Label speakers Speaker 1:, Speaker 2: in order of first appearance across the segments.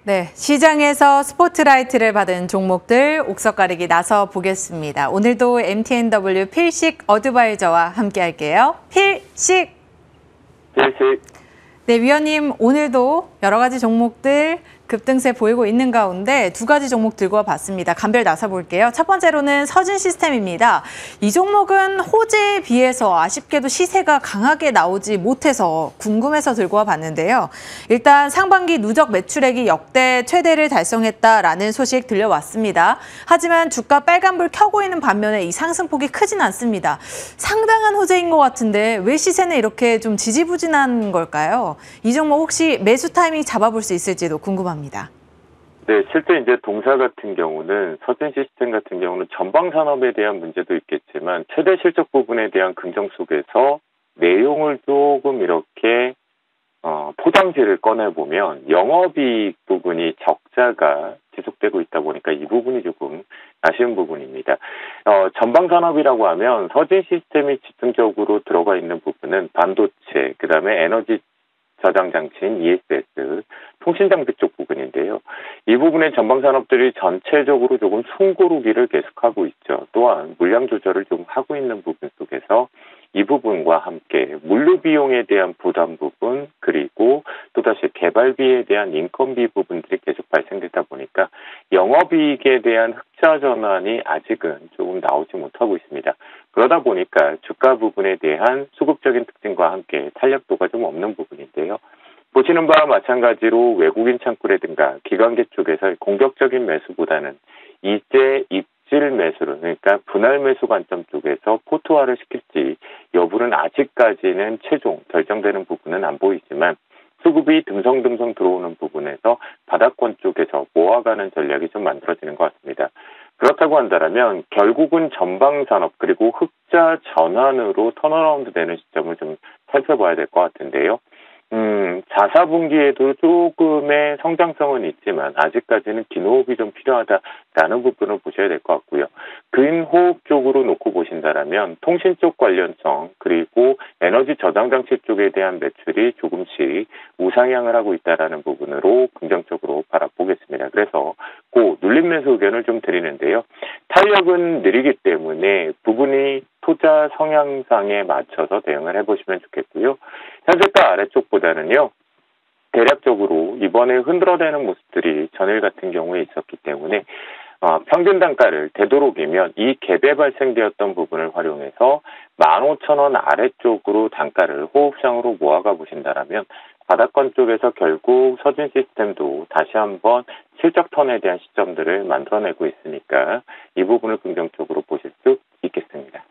Speaker 1: 네, 시장에서 스포트라이트를 받은 종목들 옥석 가리기 나서 보겠습니다. 오늘도 MTNW 필식 어드바이저와 함께 할게요. 필식! 네, 위원님 오늘도 여러 가지 종목들 급등세 보이고 있는 가운데 두 가지 종목 들고 와봤습니다. 감별 나서 볼게요. 첫 번째로는 서진 시스템입니다. 이 종목은 호재에 비해서 아쉽게도 시세가 강하게 나오지 못해서 궁금해서 들고 와봤는데요. 일단 상반기 누적 매출액이 역대 최대를 달성했다라는 소식 들려왔습니다. 하지만 주가 빨간불 켜고 있는 반면에 이 상승폭이 크진 않습니다. 상당한 호재인 것 같은데 왜 시세는 이렇게 좀 지지부진한 걸까요? 이 종목 혹시 매수 타이밍 잡아볼 수 있을지도 궁금합니다.
Speaker 2: 네, 실제 이제 동사 같은 경우는 서진 시스템 같은 경우는 전방 산업에 대한 문제도 있겠지만 최대 실적 부분에 대한 긍정 속에서 내용을 조금 이렇게 포장지를 꺼내보면 영업이익 부분이 적자가 지속되고 있다 보니까 이 부분이 조금 아쉬운 부분입니다. 전방 산업이라고 하면 서진 시스템이 집중적으로 들어가 있는 부분은 반도체, 그다음에 에너지 저장 장치인 ESS, 통신 장비 쪽 부분인데요. 이 부분의 전방 산업들이 전체적으로 조금 숨고르기를 계속하고 있죠. 또한 물량 조절을 좀 하고 있는 부분 속에서 이 부분과 함께 물류 비용에 대한 부담 부분, 그리고 또다시 개발비에 대한 인건비 부분들이 계속 발생되다 보니까 영업이익에 대한 흑자 전환이 아직은 조금 나오지 못하고 있습니다. 그러다 보니까 주가 부분에 대한 수급적인 특징과 함께 탄력도가 좀 없는 부분인데요. 보시는 바와 마찬가지로 외국인 창구라든가 기관계 쪽에서 공격적인 매수보다는 이제 입질 매수로, 그러니까 분할 매수 관점 쪽에서 포트화를 시킬지 여부는 아직까지는 최종 결정되는 부분은 안 보이지만 수급이 듬성듬성 들어오는 부분에서 바닥권 쪽에서 모아가는 전략이 좀 만들어지는 것 같습니다. 그렇다고 한다면 결국은 전방 산업 그리고 흑자 전환으로 턴어라운드 되는 시점을 좀 살펴봐야 될 것 같은데요. 4, 4분기에도 조금의 성장성은 있지만 아직까지는 긴 호흡이 좀 필요하다라는 부분을 보셔야 될 것 같고요. 긴 호흡 쪽으로 놓고 보신다라면 통신 쪽 관련성 그리고 에너지 저장 장치 쪽에 대한 매출이 조금씩 우상향을 하고 있다라는 부분으로 긍정적으로 바라보겠습니다. 그래서 그 눌림 매수 의견을 좀 드리는데요. 탄력은 느리기 때문에 부분이 투자 성향상에 맞춰서 대응을 해보시면 좋겠고요. 현재가 아래쪽보다는요. 대략적으로 이번에 흔들어대는 모습들이 전일 같은 경우에 있었기 때문에 평균 단가를 되도록이면 이 갭에 발생되었던 부분을 활용해서 15,000원 아래쪽으로 단가를 호흡상으로 모아가 보신다라면 바닥권 쪽에서 결국 서진 시스템도 다시 한번 실적 턴에 대한 시점들을 만들어내고 있으니까 이 부분을 긍정적으로 보실 수 있겠습니다.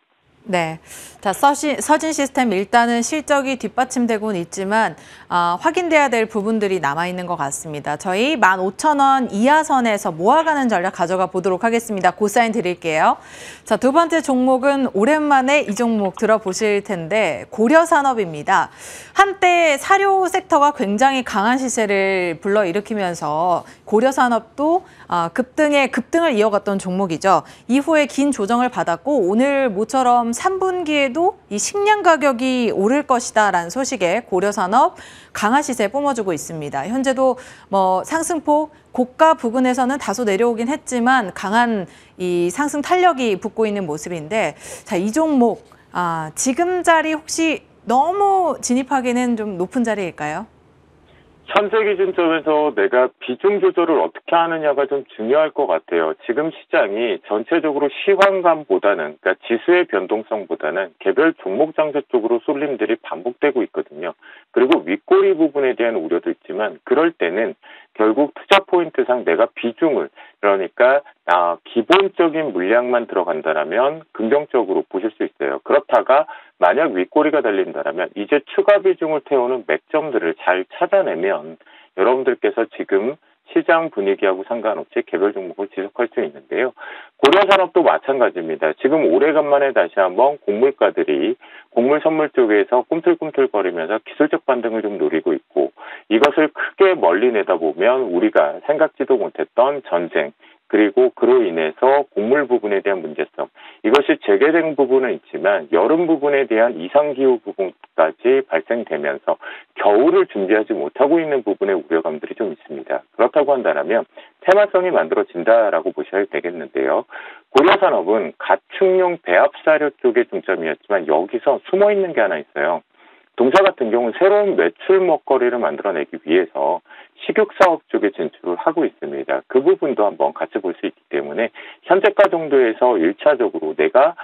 Speaker 1: 네, 자 서진 시스템 일단은 실적이 뒷받침되고는 있지만 확인돼야 될 부분들이 남아있는 것 같습니다. 저희 15,000원 이하 선에서 모아가는 전략 가져가 보도록 하겠습니다. 고사인 드릴게요. 자, 두 번째 종목은 오랜만에 이 종목 들어보실 텐데 고려산업입니다. 한때 사료 섹터가 굉장히 강한 시세를 불러일으키면서 고려산업도 급등을 이어갔던 종목이죠. 이후에 긴 조정을 받았고 오늘 모처럼 3분기에도 이 식량 가격이 오를 것이다라는 소식에 고려산업 강한 시세 뿜어주고 있습니다. 현재도 상승폭 고가 부근에서는 다소 내려오긴 했지만 강한 이 상승 탄력이 붙고 있는 모습인데 자, 이 종목 지금 자리 혹시 너무 진입하기는 좀 높은 자리일까요?
Speaker 2: 현재 기준점에서 내가 비중 조절을 어떻게 하느냐가 좀 중요할 것 같아요. 지금 시장이 전체적으로 시황감보다는, 그러니까 지수의 변동성보다는 개별 종목 장세 쪽으로 쏠림들이 반복되고 있거든요. 그리고 윗꼬리 부분에 대한 우려도 있지만 그럴 때는 결국 투자 포인트상 내가 비중을, 그러니까 기본적인 물량만 들어간다면 긍정적으로 보실 수 있어요. 그렇다가 만약 윗꼬리가 달린다면 이제 추가 비중을 태우는 맥점들을 잘 찾아내면 여러분들께서 지금 시장 분위기하고 상관없이 개별 종목을 지속할 수 있는데요. 고려산업도 마찬가지입니다. 지금 오래간만에 다시 한번 곡물가들이 곡물 선물 쪽에서 꿈틀꿈틀거리면서 기술적 반등을 좀 노리고 있고 이것을 크게 멀리 내다보면 우리가 생각지도 못했던 전쟁, 그리고 그로 인해서 곡물 부분에 대한 문제점, 이것이 재개된 부분은 있지만 여름 부분에 대한 이상기후 부분까지 발생되면서 겨울을 준비하지 못하고 있는 부분의 우려감들이 좀 있습니다. 그렇다고 한다면 테마성이 만들어진다라고 보셔야 되겠는데요. 고려산업은 가축용 배합사료 쪽에 중점이었지만 여기서 숨어있는 게 하나 있어요. 동사 같은 경우는 새로운 매출 먹거리를 만들어내기 위해서 식육사업 쪽에 진출을 하고 있습니다. 그 부분도 한번 같이 볼 수 있기 때문에 현재가 정도에서 1차적으로 내가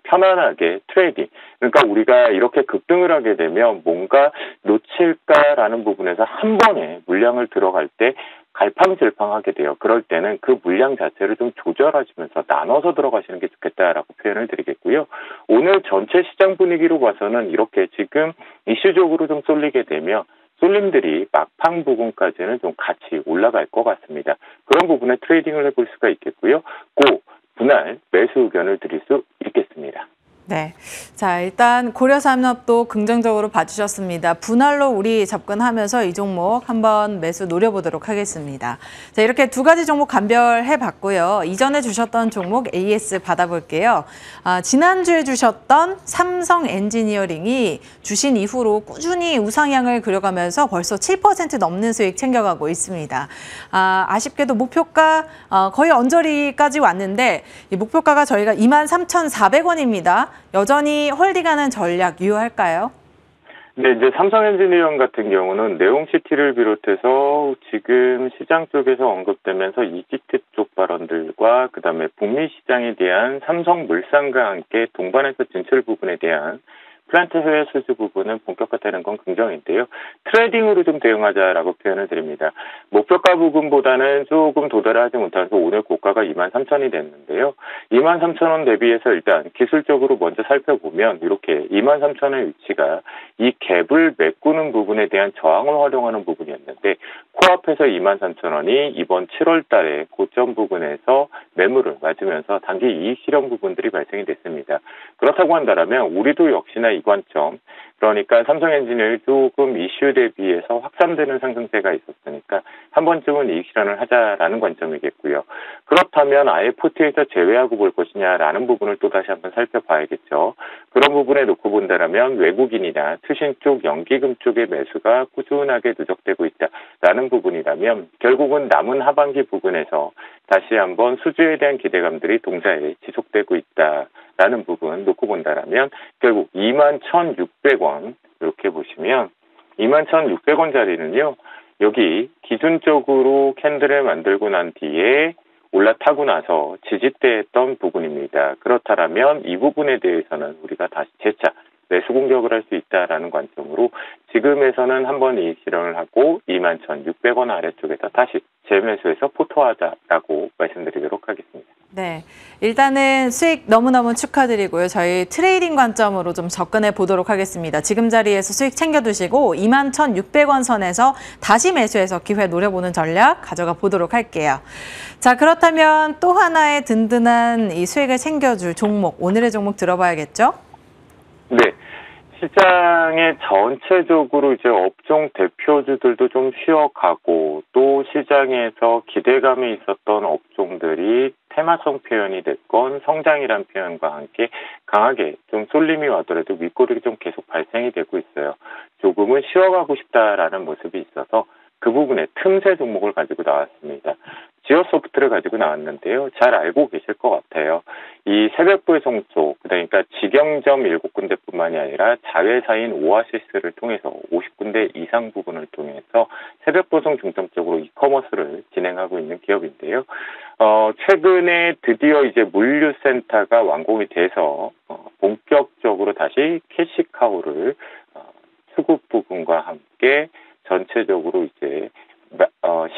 Speaker 2: 편안하게 트레이딩, 그러니까 우리가 이렇게 급등을 하게 되면 뭔가 놓칠까라는 부분에서 한 번에 물량을 들어갈 때 갈팡질팡하게 돼요. 그럴 때는 그 물량 자체를 좀 조절하시면서 나눠서 들어가시는 게 좋겠다라고 표현을 드리겠고요. 오늘 전체 시장 분위기로 봐서는 이렇게 지금 이슈적으로 좀 쏠리게 되면 쏠림들이 막판 부분까지는 좀 같이 올라갈 것 같습니다. 그런 부분에 트레이딩을 해볼 수가 있겠고요. 분할 매수 의견을 드릴 수 있겠습니다.
Speaker 1: 네. 자, 일단 고려산업도 긍정적으로 봐주셨습니다. 분할로 우리 접근하면서 이 종목 한번 매수 노려보도록 하겠습니다. 자, 이렇게 두 가지 종목 감별해 봤고요. 이전에 주셨던 종목 AS 받아볼게요. 지난주에 주셨던 삼성 엔지니어링이 주신 이후로 꾸준히 우상향을 그려가면서 벌써 7% 넘는 수익 챙겨가고 있습니다. 아쉽게도 목표가 거의 언저리까지 왔는데 이 목표가가 저희가 23,400원입니다. 여전히 홀딩하는 전략 유효할까요?
Speaker 2: 네, 이제 삼성 엔지니어링 같은 경우는 네옴시티를 비롯해서 지금 시장 쪽에서 언급되면서 이집트 쪽 발언들과 그다음에 북미 시장에 대한 삼성물산과 함께 동반해서 진출 부분에 대한 플란트 해외 수주 부분은 본격화되는 건 긍정인데요. 트레이딩으로 좀 대응하자라고 표현을 드립니다. 목표가 부분보다는 조금 도달하지 못해서 오늘 고가가 23,000원이 됐는데요. 23,000원 대비해서 일단 기술적으로 먼저 살펴보면 이렇게 23,000원의 위치가 이 갭을 메꾸는 부분에 대한 저항을 활용하는 부분이었는데 코앞에서 23,000원이 이번 7월 달에 고점 부분에서 매물을 맞으면서 단기 이익 실현 부분들이 발생이 됐습니다. 그렇다고 한다면 우리도 역시나 이 관점, 그러니까 삼성 엔지니어링 조금 이슈 대비해서 확산되는 상승세가 있었으니까 한 번쯤은 이익 실현을 하자라는 관점이겠고요. 그렇다면 아예 포트에서 제외하고 볼 것이냐라는 부분을 또 다시 한번 살펴봐야겠죠. 그런 부분에 놓고 본다면 외국인이나 투신 쪽, 연기금 쪽의 매수가 꾸준하게 누적되고 있다라는 부분이라면 결국은 남은 하반기 부분에서 다시 한번 수주에 대한 기대감들이 동사에 지속되고 있다라는 부분 놓고 본다면 결국 21,600원 이렇게 보시면 21,600원짜리는요. 여기 기준적으로 캔들을 만들고 난 뒤에 올라타고 나서 지지대했던 부분입니다. 그렇다면 이 부분에 대해서는 우리가 다시 재차 매수 공격을 할 수 있다라는 관점으로 지금에서는 한번 이익 실현을 하고 21,600원 아래쪽에서 다시 재매수해서 포토하자라고 말씀드리도록 하겠습니다.
Speaker 1: 네, 일단은 수익 너무너무 축하드리고요. 저희 트레이딩 관점으로 좀 접근해 보도록 하겠습니다. 지금 자리에서 수익 챙겨두시고 21,600원 선에서 다시 매수해서 기회 노려보는 전략 가져가 보도록 할게요. 자, 그렇다면 또 하나의 든든한 이 수익을 챙겨줄 종목, 오늘의 종목 들어봐야겠죠?
Speaker 2: 네. 시장에 전체적으로 이제 업종 대표주들도 좀 쉬어가고 또 시장에서 기대감이 있었던 업종들이 테마성 표현이 됐건 성장이란 표현과 함께 강하게 좀 쏠림이 와더라도 윗꼬리가 좀 계속 발생이 되고 있어요. 조금은 쉬어가고 싶다라는 모습이 있어서 그 부분에 틈새 종목을 가지고 나왔습니다. 지오소프트를 가지고 나왔는데요. 잘 알고 계실 것 같아요. 이 새벽부의 송쪽, 그러니까 직영점 7군데뿐만이 아니라 자회사인 오아시스를 통해서 50군데 이상 부분을 통해서 새벽보송 중점적으로 이커머스를 진행하고 있는 기업인데요. 최근에 드디어 이제 물류센터가 완공이 돼서 본격적으로 다시 캐시카우를 수급 부분과 함께 전체적으로 이제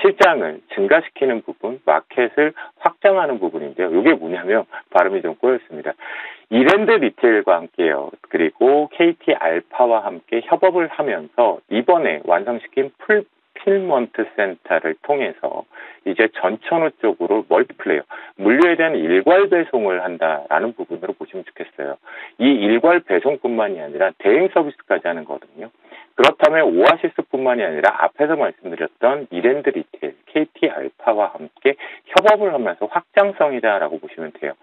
Speaker 2: 시장을 증가시키는 부분, 마켓을 확장하는 부분인데요. 이게 뭐냐면 발음이 좀 꼬였습니다. 이랜드 리테일과 함께요. 그리고 KT 알파와 함께 협업을 하면서 이번에 완성시킨 풀 세틀먼트 센터를 통해서 이제 전천후 쪽으로 멀티플레이어, 물류에 대한 일괄 배송을 한다라는 부분으로 보시면 좋겠어요. 이 일괄 배송뿐만이 아니라 대행 서비스까지 하는 거거든요. 그렇다면 오아시스뿐만이 아니라 앞에서 말씀드렸던 이랜드 리테일, KT 알파와 함께 협업을 하면서 확장성이다라고 보시면 돼요.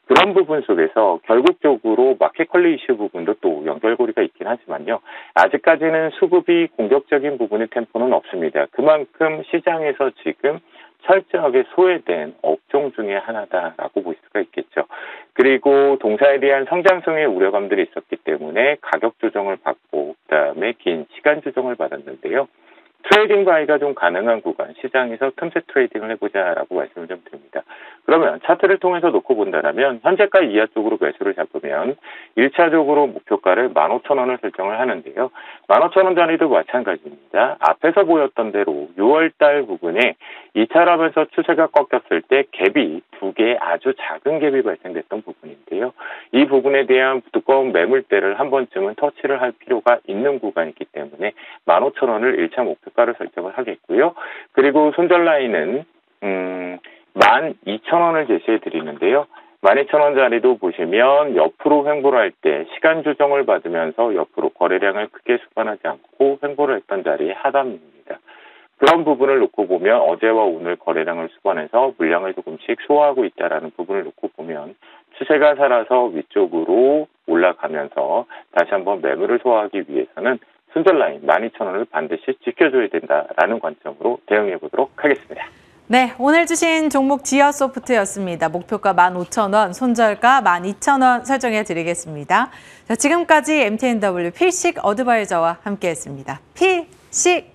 Speaker 2: 그런 부분 속에서 결국적으로 마켓 컬리 이슈 부분도 또 연결고리가 있긴 하지만요. 아직까지는 수급이 공격적인 부분의 템포는 없습니다. 그만큼 시장에서 지금 철저하게 소외된 업종 중에 하나다라고 볼 수가 있겠죠. 그리고 동사에 대한 성장성의 우려감들이 있었기 때문에 가격 조정을 받고 그다음에 긴 시간 조정을 받았는데요. 트레이딩 바이가 좀 가능한 구간, 시장에서 틈새 트레이딩을 해보자라고 말씀을 좀 드립니다. 그러면 차트를 통해서 놓고 본다면 현재가 이하 쪽으로 매수를 잡으면 1차적으로 목표가를 15,000원을 설정을 하는데요. 15,000원짜리도 마찬가지입니다. 앞에서 보였던 대로 6월달 부분에 이탈하면서 추세가 꺾였을 때 갭이 두 개의 아주 작은 갭이 발생됐던 부분인데요. 이 부분에 대한 두꺼운 매물대를 한 번쯤은 터치를 할 필요가 있는 구간이기 때문에 15,000원을 1차 목표가를 설정을 하겠고요. 그리고 손절 라인은 12,000원을 제시해 드리는데요. 12,000원짜리도 보시면 옆으로 횡보를 할 때 시간 조정을 받으면서 옆으로 거래량을 크게 수반하지 않고 횡보를 했던 자리의 하단입니다. 그런 부분을 놓고 보면 어제와 오늘 거래량을 수반해서 물량을 조금씩 소화하고 있다는 부분을 놓고 보면 추세가 살아서 위쪽으로 올라가면서 다시 한번 매물을 소화하기 위해서는 손절 라인 12,000원을 반드시 지켜줘야 된다라는 관점으로 대응해 보도록 하겠습니다.
Speaker 1: 네, 오늘 주신 종목 지하소프트였습니다. 목표가 15,000원, 손절가 12,000원 설정해 드리겠습니다. 자, 지금까지 MTNW 필식 어드바이저와 함께했습니다. 필식!